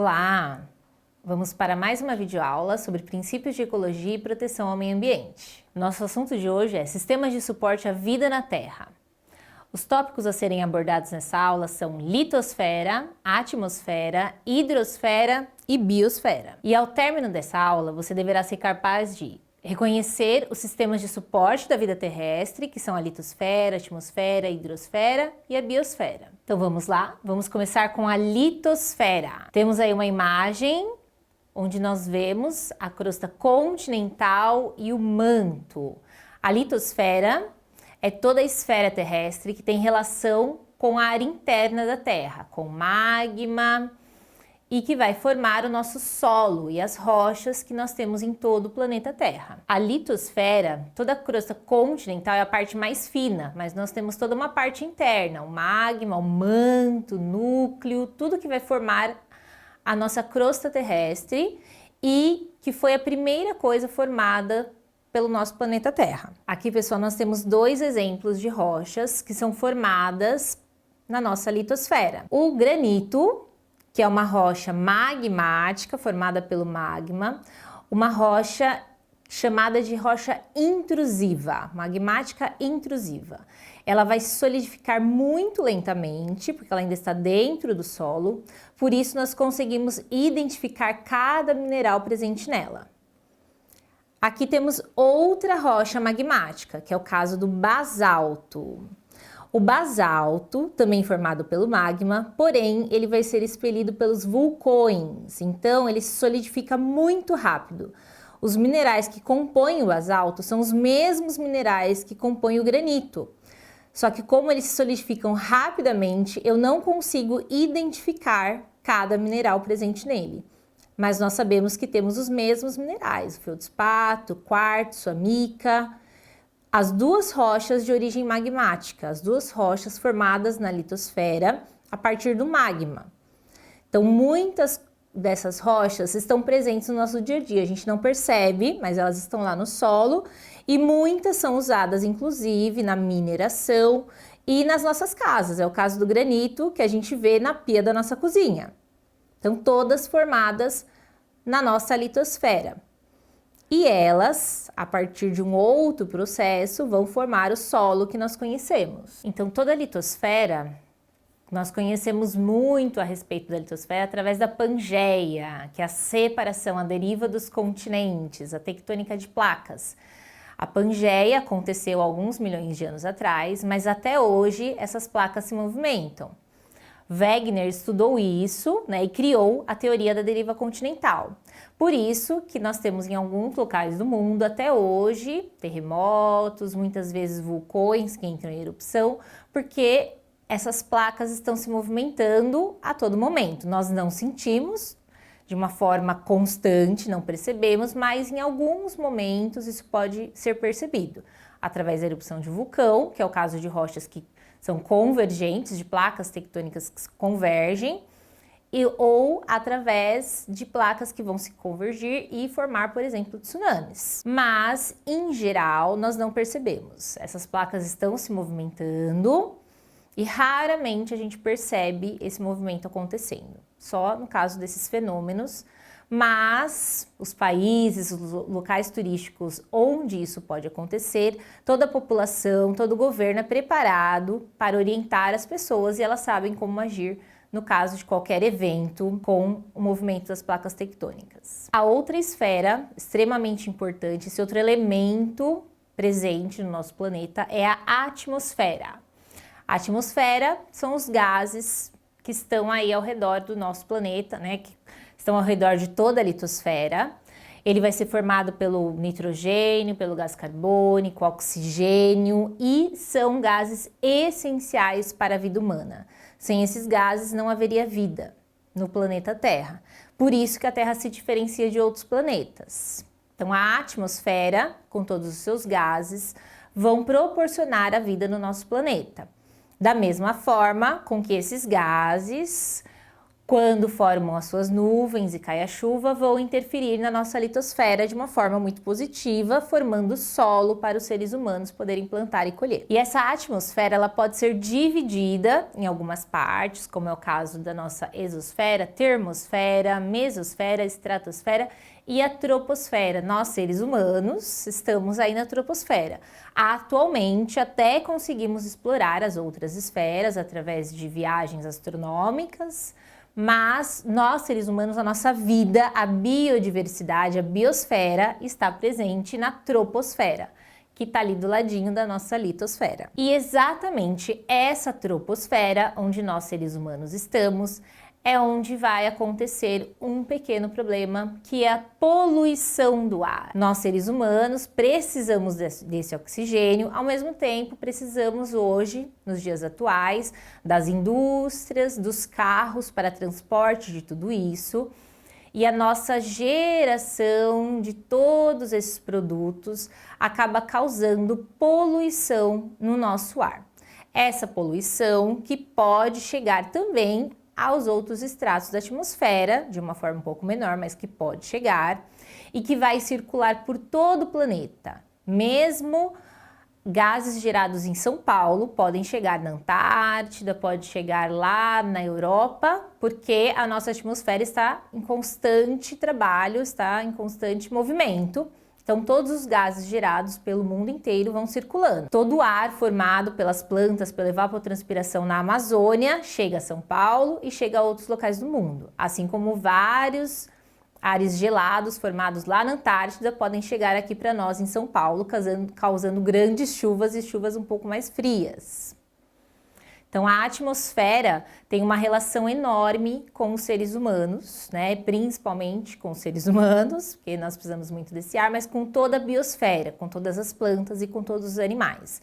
Olá! Vamos para mais uma videoaula sobre princípios de ecologia e proteção ao meio ambiente. Nosso assunto de hoje é sistemas de suporte à vida na Terra. Os tópicos a serem abordados nessa aula são litosfera, atmosfera, hidrosfera e biosfera. E ao término dessa aula, você deverá ser capaz de reconhecer os sistemas de suporte da vida terrestre, que são a litosfera, a atmosfera, a hidrosfera e a biosfera. Então vamos lá, vamos começar com a litosfera. Temos aí uma imagem onde nós vemos a crosta continental e o manto. A litosfera é toda a esfera terrestre que tem relação com a área interna da Terra, com magma, e que vai formar o nosso solo e as rochas que nós temos em todo o planeta Terra. A litosfera, toda a crosta continental é a parte mais fina, mas nós temos toda uma parte interna, o magma, o manto, o núcleo, tudo que vai formar a nossa crosta terrestre e que foi a primeira coisa formada pelo nosso planeta Terra. Aqui, pessoal, nós temos dois exemplos de rochas que são formadas na nossa litosfera. O granito, que é uma rocha magmática formada pelo magma, uma rocha chamada de rocha intrusiva, magmática intrusiva. Ela vai se solidificar muito lentamente, porque ela ainda está dentro do solo, por isso nós conseguimos identificar cada mineral presente nela. Aqui temos outra rocha magmática, que é o caso do basalto. O basalto, também formado pelo magma, porém, ele vai ser expelido pelos vulcões, então ele se solidifica muito rápido. Os minerais que compõem o basalto são os mesmos minerais que compõem o granito. Só que como eles se solidificam rapidamente, eu não consigo identificar cada mineral presente nele. Mas nós sabemos que temos os mesmos minerais, o feldspato, o quartzo, a mica, as duas rochas de origem magmática, as duas rochas formadas na litosfera a partir do magma. Então, muitas dessas rochas estão presentes no nosso dia a dia, a gente não percebe, mas elas estão lá no solo e muitas são usadas, inclusive, na mineração e nas nossas casas. É o caso do granito que a gente vê na pia da nossa cozinha. Então, todas formadas na nossa litosfera. E elas, a partir de um outro processo, vão formar o solo que nós conhecemos. Então, toda a litosfera, nós conhecemos muito a respeito da litosfera através da Pangeia, que é a separação, a deriva dos continentes, a tectônica de placas. A Pangeia aconteceu alguns milhões de anos atrás, mas até hoje essas placas se movimentam. Wegener estudou isso, né, e criou a teoria da deriva continental. Por isso que nós temos em alguns locais do mundo até hoje terremotos, muitas vezes vulcões que entram em erupção, porque essas placas estão se movimentando a todo momento. Nós não sentimos de uma forma constante, não percebemos, mas em alguns momentos isso pode ser percebido através da erupção de vulcão, que é o caso de rochas que são convergentes, de placas tectônicas que convergem, ou através de placas que vão se convergir e formar, por exemplo, tsunamis. Mas, em geral, nós não percebemos. Essas placas estão se movimentando e raramente a gente percebe esse movimento acontecendo. Só no caso desses fenômenos, mas os países, os locais turísticos onde isso pode acontecer, toda a população, todo o governo é preparado para orientar as pessoas e elas sabem como agir no caso de qualquer evento com o movimento das placas tectônicas. A outra esfera extremamente importante, esse outro elemento presente no nosso planeta é a atmosfera. A atmosfera são os gases que estão aí ao redor do nosso planeta, né, que estão ao redor de toda a litosfera. Ele vai ser formado pelo nitrogênio, pelo gás carbônico, oxigênio e são gases essenciais para a vida humana. Sem esses gases não haveria vida no planeta Terra. Por isso que a Terra se diferencia de outros planetas. Então a atmosfera, com todos os seus gases, vão proporcionar a vida no nosso planeta. Da mesma forma com que esses gases quando formam as suas nuvens e cai a chuva, vão interferir na nossa litosfera de uma forma muito positiva, formando solo para os seres humanos poderem plantar e colher. E essa atmosfera, ela pode ser dividida em algumas partes, como é o caso da nossa exosfera, termosfera, mesosfera, estratosfera e a troposfera. Nós, seres humanos, estamos aí na troposfera. Atualmente, até conseguimos explorar as outras esferas através de viagens astronômicas, mas nós, seres humanos, a nossa vida, a biodiversidade, a biosfera está presente na troposfera, que está ali do ladinho da nossa litosfera. E exatamente essa troposfera, onde nós, seres humanos, estamos, é onde vai acontecer um pequeno problema, que é a poluição do ar. Nós, seres humanos, precisamos desse oxigênio, ao mesmo tempo precisamos hoje, nos dias atuais, das indústrias, dos carros para transporte de tudo isso, e a nossa geração de todos esses produtos acaba causando poluição no nosso ar. Essa poluição que pode chegar também aos outros estratos da atmosfera, de uma forma um pouco menor, mas que pode chegar, e que vai circular por todo o planeta. Mesmo gases gerados em São Paulo podem chegar na Antártida, pode chegar lá na Europa, porque a nossa atmosfera está em constante trabalho, está em constante movimento. Então, todos os gases gerados pelo mundo inteiro vão circulando. Todo o ar formado pelas plantas, pela evapotranspiração na Amazônia, chega a São Paulo e chega a outros locais do mundo. Assim como vários ares gelados formados lá na Antártida podem chegar aqui para nós em São Paulo, causando grandes chuvas e chuvas um pouco mais frias. Então, a atmosfera tem uma relação enorme com os seres humanos, né? Principalmente com os seres humanos, porque nós precisamos muito desse ar, mas com toda a biosfera, com todas as plantas e com todos os animais.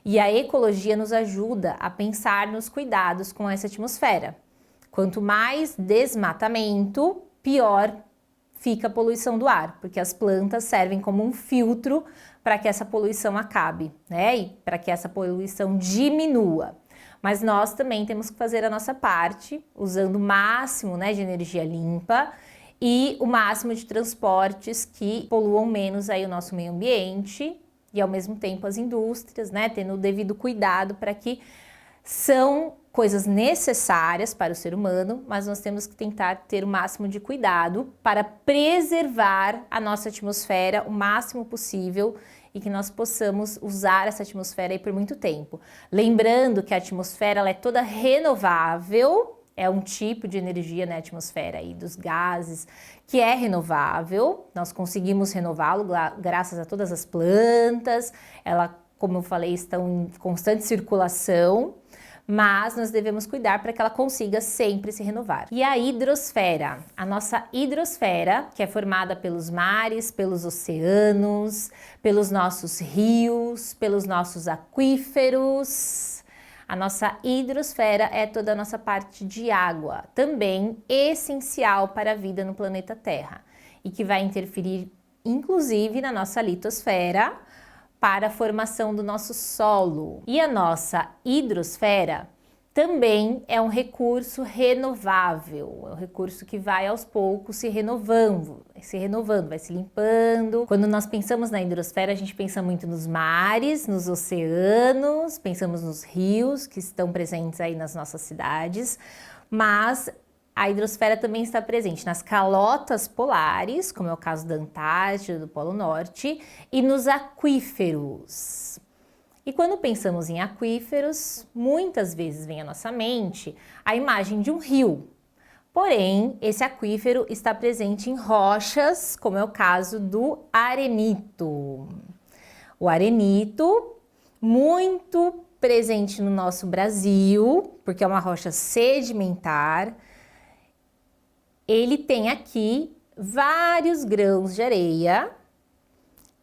E a ecologia nos ajuda a pensar nos cuidados com essa atmosfera. Quanto mais desmatamento, pior fica a poluição do ar, porque as plantas servem como um filtro para que essa poluição acabe, né? E para que essa poluição diminua. Mas nós também temos que fazer a nossa parte, usando o máximo, né, de energia limpa e o máximo de transportes que poluam menos aí o nosso meio ambiente e ao mesmo tempo as indústrias, né, tendo o devido cuidado para que são coisas necessárias para o ser humano, mas nós temos que tentar ter o máximo de cuidado para preservar a nossa atmosfera o máximo possível e que nós possamos usar essa atmosfera aí por muito tempo. Lembrando que a atmosfera ela é toda renovável, é um tipo de energia na atmosfera aí dos gases que é renovável, nós conseguimos renová-lo graças a todas as plantas, ela, como eu falei, estão em constante circulação, mas nós devemos cuidar para que ela consiga sempre se renovar. E a hidrosfera, a nossa hidrosfera, que é formada pelos mares, pelos oceanos, pelos nossos rios, pelos nossos aquíferos. A nossa hidrosfera é toda a nossa parte de água, também essencial para a vida no planeta Terra e que vai interferir, inclusive, na nossa litosfera, para a formação do nosso solo. E a nossa hidrosfera também é um recurso renovável, é um recurso que vai aos poucos se renovando, vai se limpando. Quando nós pensamos na hidrosfera, a gente pensa muito nos mares, nos oceanos, pensamos nos rios que estão presentes aí nas nossas cidades, mas a hidrosfera também está presente nas calotas polares, como é o caso da Antártida, do Polo Norte, e nos aquíferos. E quando pensamos em aquíferos, muitas vezes vem à nossa mente a imagem de um rio. Porém, esse aquífero está presente em rochas, como é o caso do arenito. O arenito, muito presente no nosso Brasil, porque é uma rocha sedimentar. Ele tem aqui vários grãos de areia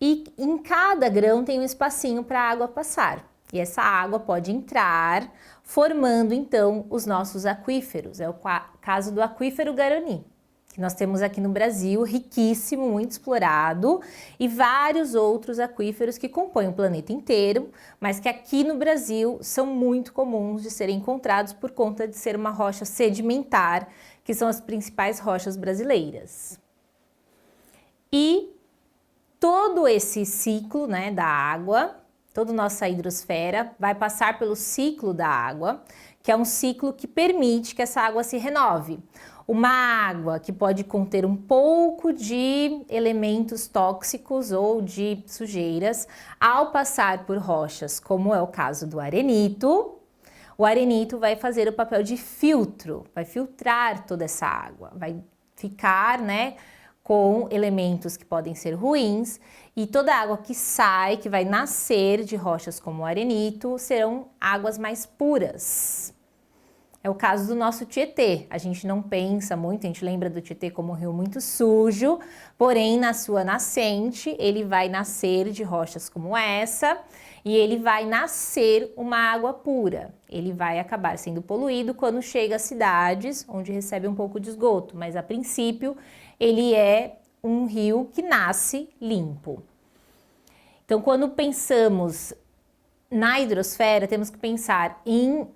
e em cada grão tem um espacinho para a água passar. E essa água pode entrar, formando então os nossos aquíferos. É o caso do aquífero Guarani. que nós temos aqui no Brasil, riquíssimo, muito explorado, e vários outros aquíferos que compõem o planeta inteiro, mas que aqui no Brasil são muito comuns de serem encontrados por conta de ser uma rocha sedimentar, que são as principais rochas brasileiras. E todo esse ciclo, né, da água, toda a nossa hidrosfera vai passar pelo ciclo da água, que é um ciclo que permite que essa água se renove. Uma água que pode conter um pouco de elementos tóxicos ou de sujeiras, ao passar por rochas, como é o caso do arenito, o arenito vai fazer o papel de filtro, vai filtrar toda essa água, vai ficar, né, com elementos que podem ser ruins, e toda a água que sai, que vai nascer de rochas como o arenito, serão águas mais puras. É o caso do nosso Tietê. A gente não pensa muito, a gente lembra do Tietê como um rio muito sujo, porém na sua nascente ele vai nascer de rochas como essa e ele vai nascer uma água pura. Ele vai acabar sendo poluído quando chega às cidades, onde recebe um pouco de esgoto, mas a princípio ele é um rio que nasce limpo. Então, quando pensamos na hidrosfera, temos que pensar em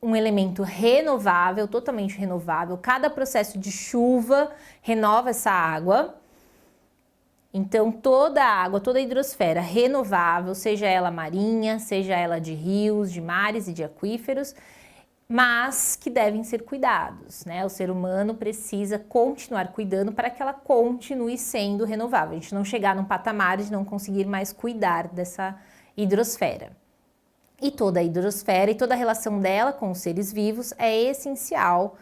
um elemento renovável, totalmente renovável. Cada processo de chuva renova essa água. Então, toda a água, toda a hidrosfera renovável, seja ela marinha, seja ela de rios, de mares e de aquíferos, mas que devem ser cuidados, né? O ser humano precisa continuar cuidando para que ela continue sendo renovável. A gente não chegar num patamar de não conseguir mais cuidar dessa hidrosfera. E toda a hidrosfera e toda a relação dela com os seres vivos é essencial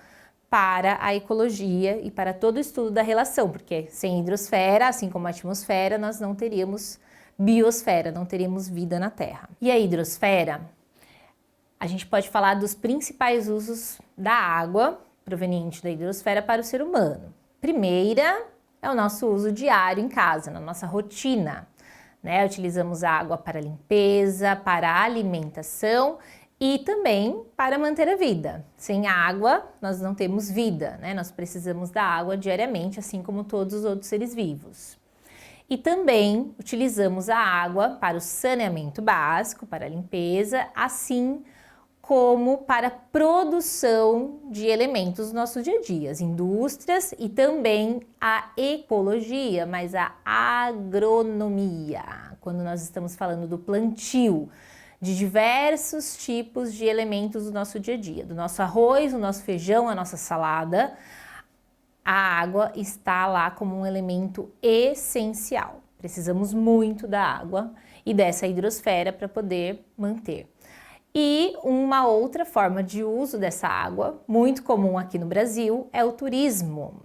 para a ecologia e para todo o estudo da relação, porque sem hidrosfera, assim como a atmosfera, nós não teríamos biosfera, não teríamos vida na Terra. E a hidrosfera, a gente pode falar dos principais usos da água proveniente da hidrosfera para o ser humano. Primeira é o nosso uso diário em casa, na nossa rotina. Né? Utilizamos a água para limpeza, para alimentação e também para manter a vida. Sem água, nós não temos vida, né? Nós precisamos da água diariamente, assim como todos os outros seres vivos. E também utilizamos a água para o saneamento básico, para a limpeza, assim como para a produção de elementos do nosso dia a dia, as indústrias e também a ecologia, mas a agronomia, quando nós estamos falando do plantio de diversos tipos de elementos do nosso dia a dia, do nosso arroz, do nosso feijão, a nossa salada, a água está lá como um elemento essencial. Precisamos muito da água e dessa hidrosfera para poder manter. E uma outra forma de uso dessa água, muito comum aqui no Brasil, é o turismo.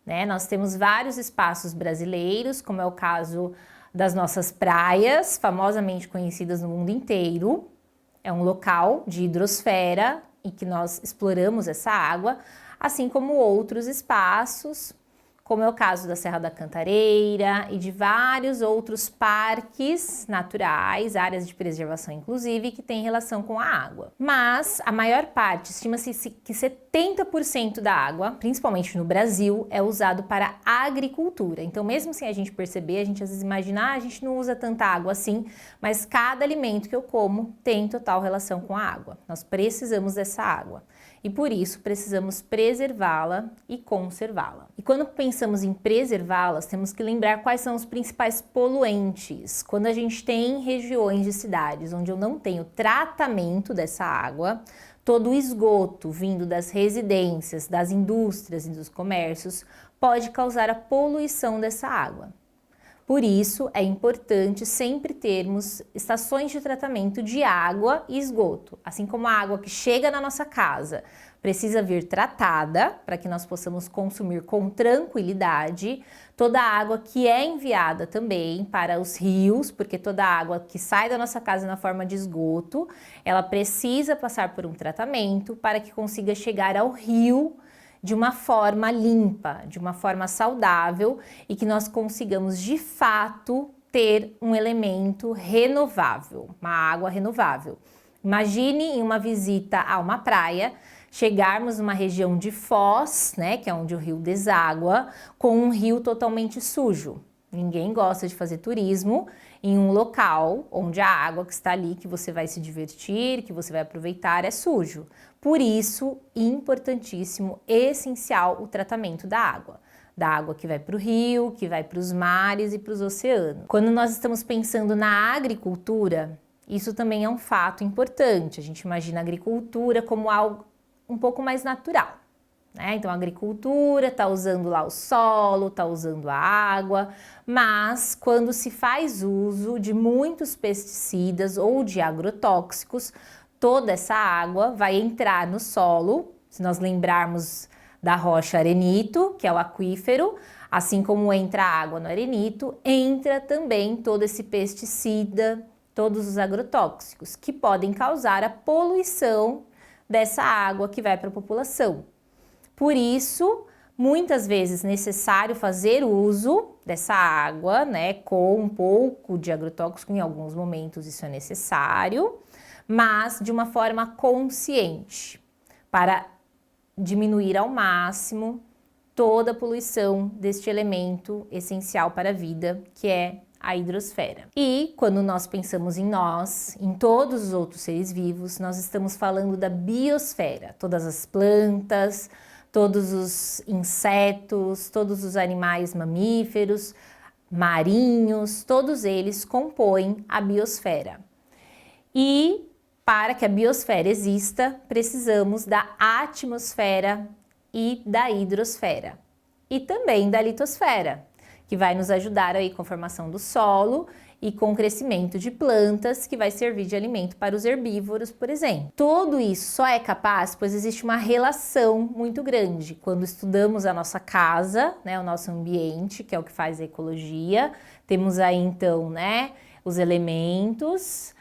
Né? Nós temos vários espaços brasileiros, como é o caso das nossas praias, famosamente conhecidas no mundo inteiro. É um local de hidrosfera em que nós exploramos essa água, assim como outros espaços, como é o caso da Serra da Cantareira e de vários outros parques naturais, áreas de preservação inclusive, que têm relação com a água. Mas a maior parte, estima-se que 70% da água, principalmente no Brasil, é usado para agricultura. Então, mesmo sem a gente perceber, a gente às vezes imagina, a gente não usa tanta água assim, mas cada alimento que eu como tem total relação com a água. Nós precisamos dessa água. E por isso precisamos preservá-la e conservá-la. E quando pensamos em preservá-las, temos que lembrar quais são os principais poluentes. Quando a gente tem regiões de cidades onde eu não tenho tratamento dessa água, todo o esgoto vindo das residências, das indústrias e dos comércios pode causar a poluição dessa água. Por isso, é importante sempre termos estações de tratamento de água e esgoto. Assim como a água que chega na nossa casa precisa vir tratada para que nós possamos consumir com tranquilidade, toda a água que é enviada também para os rios, porque toda a água que sai da nossa casa na forma de esgoto, ela precisa passar por um tratamento para que consiga chegar ao rio de uma forma limpa, de uma forma saudável e que nós consigamos de fato ter um elemento renovável, uma água renovável. Imagine em uma visita a uma praia, chegarmos numa região de foz, né, que é onde o rio deságua, com um rio totalmente sujo. Ninguém gosta de fazer turismo em um local onde a água que está ali, que você vai se divertir, que você vai aproveitar, é sujo. Por isso, importantíssimo, essencial o tratamento da água que vai para o rio, que vai para os mares e para os oceanos. Quando nós estamos pensando na agricultura, isso também é um fato importante. A gente imagina a agricultura como algo um pouco mais natural, né? Então a agricultura está usando lá o solo, está usando a água, mas quando se faz uso de muitos pesticidas ou de agrotóxicos, toda essa água vai entrar no solo. Se nós lembrarmos da rocha arenito, que é o aquífero, assim como entra a água no arenito, entra também todo esse pesticida, todos os agrotóxicos, que podem causar a poluição dessa água que vai para a população. Por isso, muitas vezes necessário fazer uso dessa água, né, com um pouco de agrotóxico, em alguns momentos isso é necessário, mas de uma forma consciente, para diminuir ao máximo toda a poluição deste elemento essencial para a vida, que é a hidrosfera. E quando nós pensamos em nós, em todos os outros seres vivos, nós estamos falando da biosfera, todas as plantas, todos os insetos, todos os animais mamíferos, marinhos, todos eles compõem a biosfera. E para que a biosfera exista, precisamos da atmosfera e da hidrosfera. E também da litosfera, que vai nos ajudar aí com a formação do solo e com o crescimento de plantas, que vai servir de alimento para os herbívoros, por exemplo. Tudo isso só é capaz, pois existe uma relação muito grande. Quando estudamos a nossa casa, né, o nosso ambiente, que é o que faz a ecologia, temos aí então, né, os elementos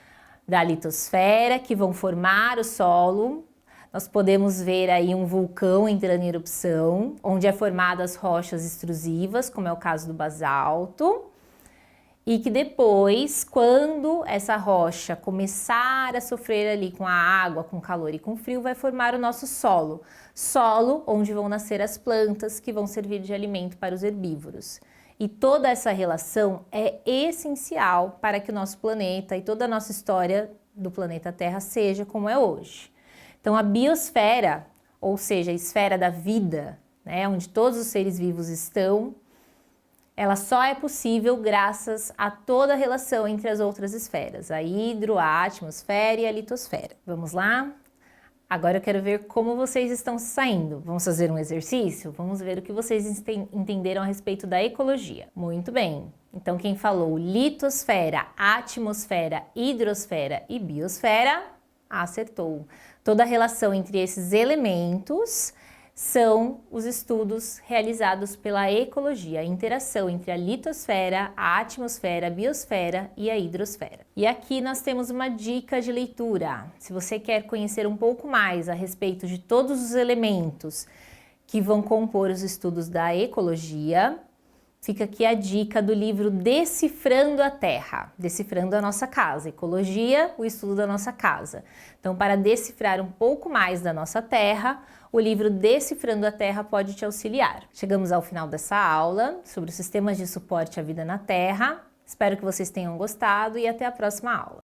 da litosfera que vão formar o solo. Nós podemos ver aí um vulcão entrando em erupção, onde é formadas rochas extrusivas, como é o caso do basalto, e que depois, quando essa rocha começar a sofrer ali com a água, com calor e com frio, vai formar o nosso solo. Solo onde vão nascer as plantas que vão servir de alimento para os herbívoros. E toda essa relação é essencial para que o nosso planeta e toda a nossa história do planeta Terra seja como é hoje. Então a biosfera, ou seja, a esfera da vida, né, onde todos os seres vivos estão, ela só é possível graças a toda a relação entre as outras esferas, a hidro, a atmosfera e a litosfera. Vamos lá? Agora eu quero ver como vocês estão se saindo. Vamos fazer um exercício? Vamos ver o que vocês entenderam a respeito da ecologia. Muito bem. Então quem falou litosfera, atmosfera, hidrosfera e biosfera, acertou. Toda a relação entre esses elementos são os estudos realizados pela ecologia, a interação entre a litosfera, a atmosfera, a biosfera e a hidrosfera. E aqui nós temos uma dica de leitura. Se você quer conhecer um pouco mais a respeito de todos os elementos que vão compor os estudos da ecologia, fica aqui a dica do livro Decifrando a Terra, decifrando a nossa casa, ecologia, o estudo da nossa casa. Então, para decifrar um pouco mais da nossa Terra, o livro Decifrando a Terra pode te auxiliar. Chegamos ao final dessa aula sobre os sistemas de suporte à vida na Terra. Espero que vocês tenham gostado e até a próxima aula.